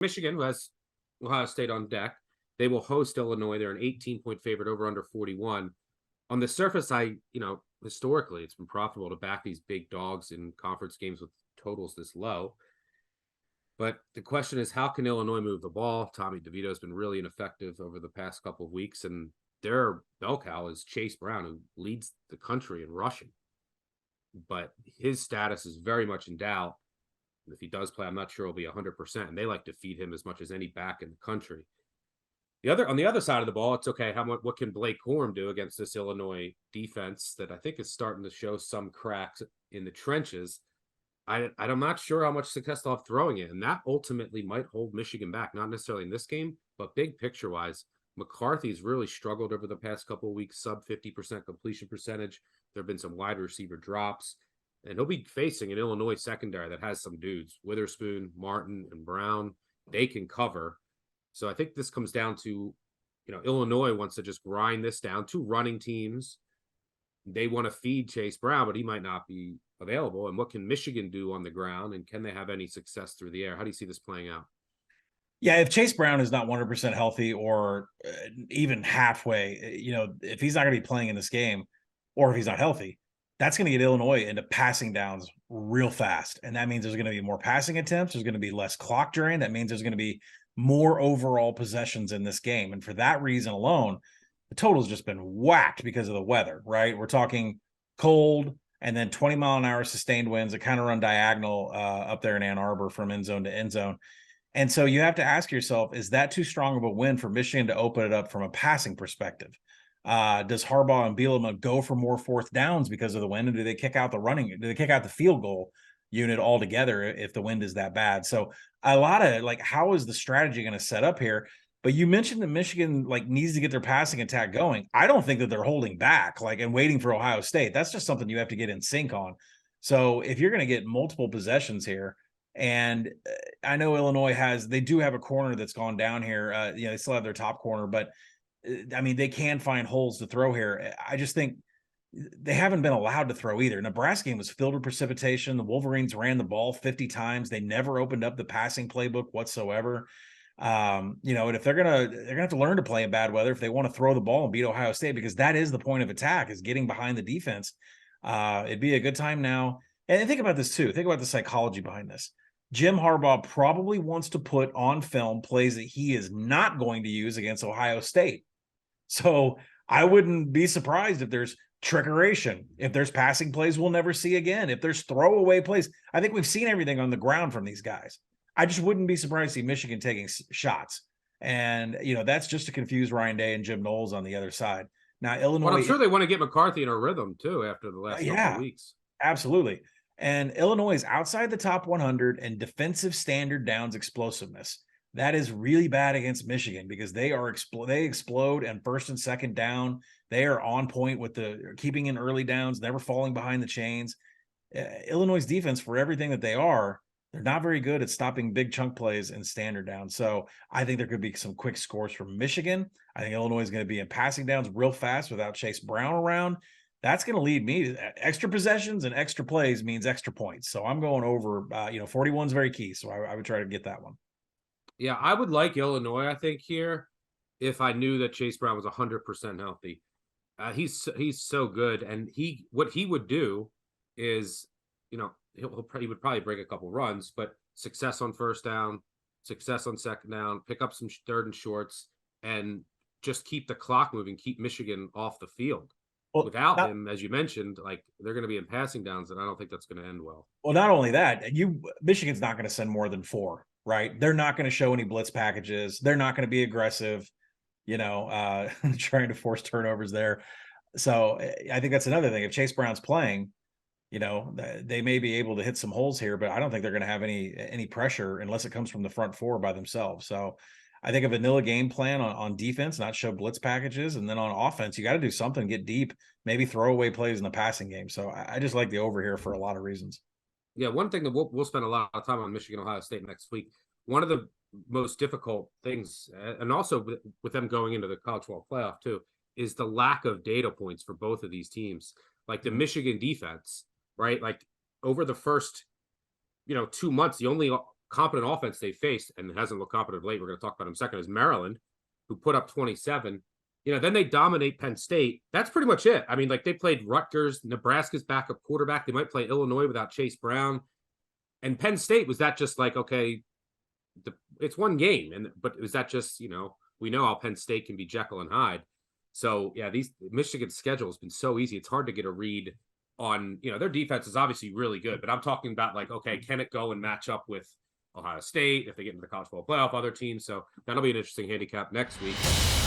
Michigan, who has Ohio State on deck, they will host Illinois. They're an 18-point favorite over under 41. On the surface, historically, it's been profitable to back these big dogs in conference games with totals this low. But the question is, how can Illinois move the ball? Tommy DeVito has been really ineffective over the past couple of weeks, and their bell cow is Chase Brown, who leads the country in rushing. But his status is very much in doubt. And if he does play, I'm not sure he'll be 100%. And they like to feed him as much as any back in the country. On the other side of the ball, it's okay. What can Blake Corum do against this Illinois defense that I think is starting to show some cracks in the trenches? I'm not sure how much success they'll have throwing it, and that ultimately might hold Michigan back. Not necessarily in this game, but big picture wise, McCarthy's really struggled over the past couple of weeks. Sub 50% completion percentage. There have been some wide receiver drops, and he'll be facing an Illinois secondary that has some dudes: Witherspoon, Martin, and Brown. They can cover. So I think this comes down to, Illinois wants to just grind this down. Two running teams. They want to feed Chase Brown, but he might not be available. And what can Michigan do on the ground? And can they have any success through the air? How do you see this playing out? Yeah, if Chase Brown is not 100% healthy or even halfway, if he's not going to be playing in this game or if he's not healthy, that's going to get Illinois into passing downs real fast. And that means there's going to be more passing attempts. There's going to be less clock drain. That means there's going to be more overall possessions in this game. And for that reason alone, the total's just been whacked because of the weather, right? We're talking cold and then 20-mile-an-hour sustained winds that kind of run diagonal up there in Ann Arbor from end zone to end zone. And so you have to ask yourself, is that too strong of a win for Michigan to open it up from a passing perspective? Does Harbaugh and Bielema go for more fourth downs because of the wind? And do they kick out do they kick out the field goal unit altogether if the wind is that bad? So a lot of how is the strategy going to set up here? But you mentioned that Michigan needs to get their passing attack going. I don't think that they're holding back and waiting for Ohio State. That's just something you have to get in sync on. So if you're going to get multiple possessions here, and I know Illinois they do have a corner that's gone down here. They still have their top corner, but they can find holes to throw here. I just think they haven't been allowed to throw either. Nebraska game was filled with precipitation. The Wolverines ran the ball 50 times. They never opened up the passing playbook whatsoever. And if they're gonna have to learn to play in bad weather if they want to throw the ball and beat Ohio State, because that is the point of attack, is getting behind the defense. It'd be a good time now. And think about this too. Think about the psychology behind this. Jim Harbaugh probably wants to put on film plays that he is not going to use against Ohio State. So I wouldn't be surprised if there's trickeration, if there's passing plays we'll never see again, if there's throwaway plays. I think we've seen everything on the ground from these guys. I just wouldn't be surprised to see Michigan taking shots. And, that's just to confuse Ryan Day and Jim Knowles on the other side. Now, Illinois. Well, I'm sure they want to get McCarthy in a rhythm, too, after the last couple of weeks. Absolutely. And Illinois is outside the top 100 in defensive standard downs explosiveness. That is really bad against Michigan because they explode and first and second down. They are on point with the keeping in early downs, never falling behind the chains. Illinois' defense, for everything that they're not very good at stopping big chunk plays and standard downs. So I think there could be some quick scores from Michigan. I think Illinois is going to be in passing downs real fast without Chase Brown around. That's going to lead me to extra possessions, and extra plays means extra points. So I'm going over, 41 is very key. So I would try to get that one. Yeah, I would like Illinois, I think, here, if I knew that Chase Brown was 100% healthy. He's so good. And what he would do is, he would probably break a couple runs, but success on first down, success on second down, pick up some third and shorts, and just keep the clock moving, keep Michigan off the field. Well, without him, as you mentioned, they're going to be in passing downs, and I don't think that's going to end well. Well, not only that, Michigan's not going to send more than 4, right? They're not going to show any blitz packages. They're not going to be aggressive, trying to force turnovers there. So I think that's another thing. If Chase Brown's playing, they may be able to hit some holes here, but I don't think they're going to have any pressure unless it comes from the front 4 by themselves. So I think a vanilla game plan on defense, not show blitz packages. And then on offense, you got to do something, get deep, maybe throw away plays in the passing game. So I just like the over here for a lot of reasons. Yeah, one thing that we'll spend a lot of time on Michigan, Ohio State next week. One of the most difficult things, and also with them going into the college football playoff too, is the lack of data points for both of these teams. Like the Michigan defense, right? Over the first, 2 months, the only competent offense they faced and hasn't looked competent of late, we're going to talk about in a second, is Maryland, who put up 27. You know, then they dominate Penn State. That's pretty much it. I mean, like they played Rutgers, Nebraska's backup quarterback. They might play Illinois without Chase Brown. And Penn State, was that just like, okay, it's one game, but is that just, you know, we know how Penn State can be Jekyll and Hyde. So yeah, these Michigan's schedule has been so easy. It's hard to get a read on, you know, their defense is obviously really good, but I'm talking about like, okay, can it go and match up with Ohio State if they get into the college football playoff, other teams? So that'll be an interesting handicap next week.